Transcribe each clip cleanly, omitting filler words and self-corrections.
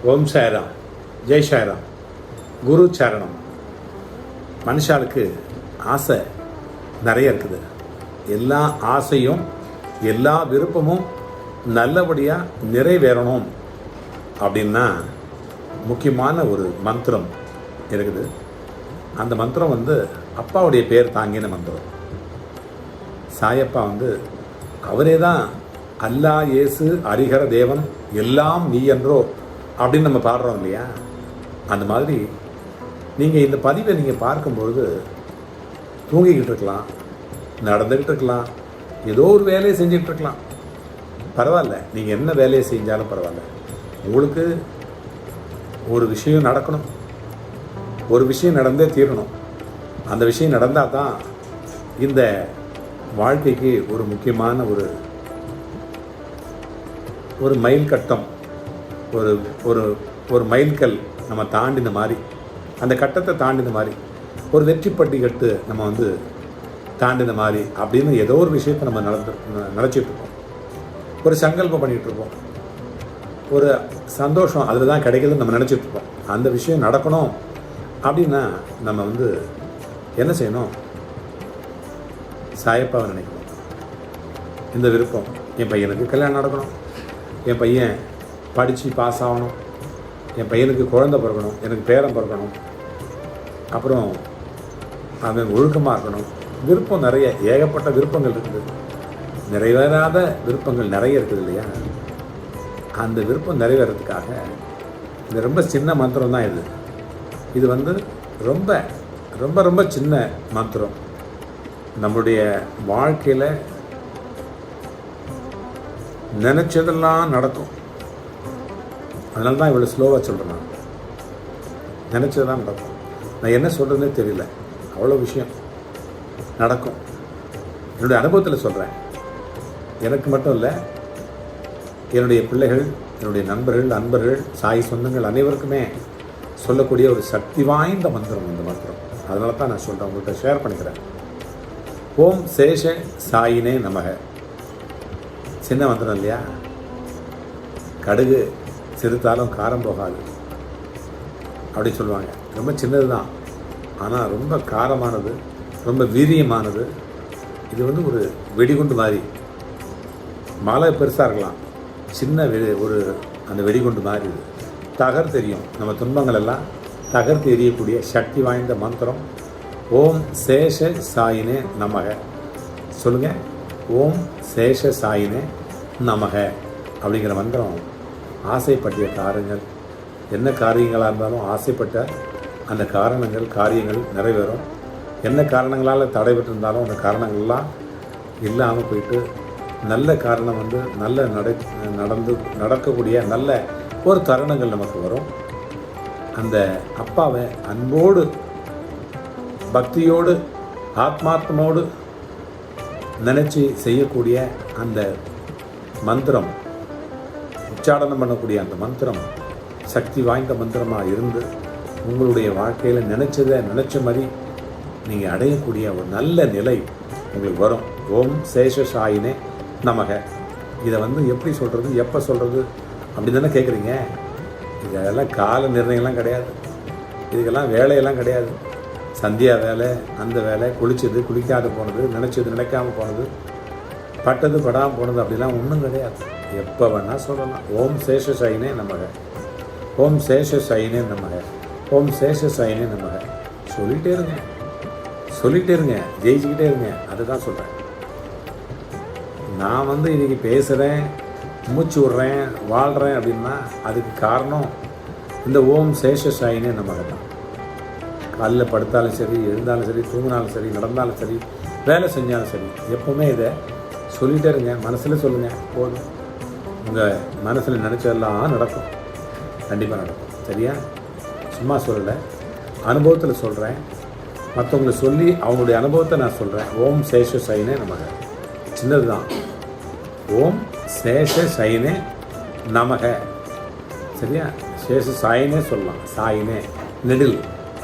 ஓம் சாய்ராம், ஜெய் சாய்ராம். குரு சரணம். மனுஷாளுக்கு ஆசை நிறைய இருக்குது. எல்லா ஆசையும் எல்லா விருப்பமும் நல்லபடியாக நிறைவேறணும் அப்படின்னா முக்கியமான ஒரு மந்திரம் இருக்குது. அந்த மந்திரம் அப்பாவுடைய பேர் தாங்கின மந்திரம். சாயப்பா அவரே தான் அல்லா இயேசு அரிஹர தேவன் எல்லாம் நீ என்றோ அப்படின்னு நம்ம பாடுறோம் இல்லையா? அந்த மாதிரி நீங்கள் இந்த பதிவை நீங்கள் பார்க்கும்பொழுது தூங்கிக்கிட்டு இருக்கலாம், நடந்துக்கிட்டு இருக்கலாம், ஏதோ ஒரு வேலையை செஞ்சுக்கிட்டு இருக்கலாம். பரவாயில்ல, நீங்கள் என்ன வேலையை செஞ்சாலும் பரவாயில்ல. உங்களுக்கு ஒரு விஷயம் நடக்கணும், ஒரு விஷயம் நடந்தே தீரணும். அந்த விஷயம் நடந்தால் தான் இந்த வாழ்க்கைக்கு ஒரு முக்கியமான ஒரு மைல் கட்டம், ஒரு ஒரு ஒரு மைல்கல் நம்ம தாண்டின மாதிரி, அந்த கட்டத்தை தாண்டின மாதிரி, ஒரு வெற்றி பட்டிக்கட்டு நம்ம தாண்டின மாதிரி அப்படின்னு ஏதோ ஒரு விஷயத்தை நம்ம நினச்சிட்ருப்போம். ஒரு சங்கல்பம் பண்ணிகிட்ருப்போம், ஒரு சந்தோஷம் அதில் தான் கிடைக்குதுன்னு நம்ம நினச்சிட்ருப்போம். அந்த விஷயம் நடக்கணும் அப்படின்னா நம்ம என்ன செய்யணும்? சாயப்பாவை நினைக்கணும். இந்த விருப்பம், என் பையனுக்கு கல்யாணம் நடக்கணும், என் பையன் படித்து பாஸ் ஆகணும், என் பையனுக்கு குழந்தை பிறக்கணும், எனக்கு பேரன் பிறக்கணும், அப்புறம் அவன் ஒழுக்கமாக இருக்கணும். விருப்பம் நிறைய, ஏகப்பட்ட விருப்பங்கள் இருக்குது. நிறைவேறாத விருப்பங்கள் நிறைய இருக்குது இல்லையா? அந்த விருப்பம் நிறைவேறதுக்காக இந்த ரொம்ப சின்ன மந்திரம் தான் இது. இது ரொம்ப ரொம்ப ரொம்ப சின்ன மந்திரம். நம்முடைய வாழ்க்கையில் நினச்சதெல்லாம் நடக்கும். அதனால தான் இவ்வளோ ஸ்லோவாக சொல்கிறேன். நான் நினச்சதான் நடக்கும். நான் என்ன சொல்கிறதுனே தெரியல, அவ்வளோ விஷயம் நடக்கும். என்னுடைய அனுபவத்தில் சொல்கிறேன். எனக்கு மட்டும் இல்லை, என்னுடைய பிள்ளைகள், என்னுடைய நண்பர்கள், அன்பர்கள், சாய் சொந்தங்கள் அனைவருக்குமே சொல்லக்கூடிய ஒரு சக்தி வாய்ந்த மந்திரம் இந்த மந்திரம். அதனால தான் நான் சொல்கிறேன், உங்கள்கிட்ட ஷேர் பண்ணிக்கிறேன். ஓம் சேஷ சாயினே நமக. சின்ன மந்திரம் இல்லையா? கடுகு சிறுத்தாலும் காரம் போகாது அப்படி சொல்லுவாங்க. ரொம்ப சின்னது தான், ஆனால் ரொம்ப காரமானது, ரொம்ப வீரியமானது. இது ஒரு வெடிகுண்டு மாதிரி. மலை பெருசாக இருக்கலாம், சின்ன அந்த வெடிகுண்டு மாதிரி இது தகர்த்து எரியும். நம்ம துன்பங்கள் எல்லாம் தகர்த்து எரியக்கூடிய சக்தி வாய்ந்த மந்திரம். ஓம் சேஷ சாயினே நமக. சொல்லுங்கள், ஓம் சேஷ சாயினே நமக அப்படிங்கிற மந்திரம். ஆசைப்பட்டிய காரியங்கள், என்ன காரியங்களாக இருந்தாலும் ஆசைப்பட்ட அந்த காரியங்கள் நிறைவேறும். என்ன காரணங்களால் தடைபட்டிருந்தாலும் அந்த காரணங்கள்லாம் இல்லாமல் போயிட்டு நல்ல காரணம் நல்ல நடக்கக்கூடிய நல்ல ஒரு தருணங்கள் நமக்கு வரும். அந்த அப்பாவை அன்போடு, பக்தியோடு, ஆத்மார்த்தமோடு நினச்சி செய்யக்கூடிய அந்த மந்திரம், உச்சாடனம் பண்ணக்கூடிய அந்த மந்திரம் சக்தி வாய்ந்த மந்திரமாக இருந்து உங்களுடைய வாழ்க்கையில் நினச்ச மாதிரி நீங்கள் அடையக்கூடிய ஒரு நல்ல நிலை உங்களுக்கு வரும். ஓம் சேஷசாயினே நமக. இதை எப்படி சொல்கிறது, எப்போ சொல்கிறது அப்படி தானே கேட்குறீங்க? இதெல்லாம் கால நிர்ணயம்லாம் கிடையாது, இதுக்கெல்லாம் வேலையெல்லாம் கிடையாது. சந்தியா வேலை, அந்த வேலை, குளித்தது குளிக்காது போனது, நினச்சது நினைக்காமல் போனது, பட்டது படாமல் போனது அப்படிலாம் ஒன்றும் கிடையாது. எப்போ வேணால் சொல்லலாம். ஓம் சேஷசாயினே நமக, ஓம் சேஷசாயினே நமக, ஓம் சேஷசாயினே நமக. சொல்லிகிட்டே இருங்க, ஜெயிச்சுக்கிட்டே இருங்க. அதுதான் சொல்கிறேன். நான் இன்றைக்கி பேசுகிறேன், மூச்சு விட்றேன், வாழ்கிறேன் அப்படின்னா அதுக்கு காரணம் இந்த ஓம் சேஷசாயினே நமக தான். காலையில் படுத்தாலும் சரி, எழுந்தாலும் சரி, தூங்கினாலும் சரி, நடந்தாலும் சரி, வேலை செஞ்சாலும் சரி, எப்போவுமே இதை சொல்லிகிட்டே இருங்க. மனசில் சொல்லுங்கள், போதும். உங்கள் மனசில் நினச்சதெல்லாம் நடக்கும், கண்டிப்பாக நடக்கும். சரியா? சும்மா சொல்லலை, அனுபவத்தில் சொல்கிறேன். மற்றவங்களை சொல்லி அவங்களுடைய அனுபவத்தை நான் சொல்கிறேன். ஓம் சேஷ சைனே நமக. சின்னது தான். ஓம் சேஷ சைனே நமக. சரியா? சேஷ சாயினே சொல்லலாம், சாயினே நெடில்.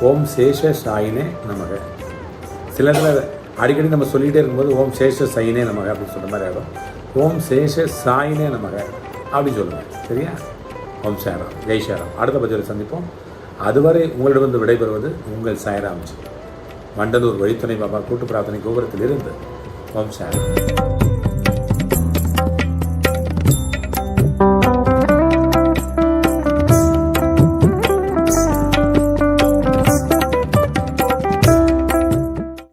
ஓம் சேஷ சாயினே நமக. சில இடத்துல அடிக்கடி நம்ம சொல்லிகிட்டே இருக்கும்போது ஓம் சேஷ சைனே நமக அப்படின்னு சொல்கிற மாதிரி ஆகும். ஓம் சேஷ சாயினே நமக அப்படி சொல்லுங்கள். சரியா? ஓம் சாய்ராம், ஜெய் சாய்ராம். அடுத்த பதிவில் சந்திப்போம். அதுவரை உங்களிடமிருந்து விடைபெறுவது உங்கள் சாய்ராம்ஜி. வண்டலூர் வழித்துணை பாபா கூட்டு பிரார்த்தனை கோபுரத்தில் இருந்து ஓம் சாய்ராம்.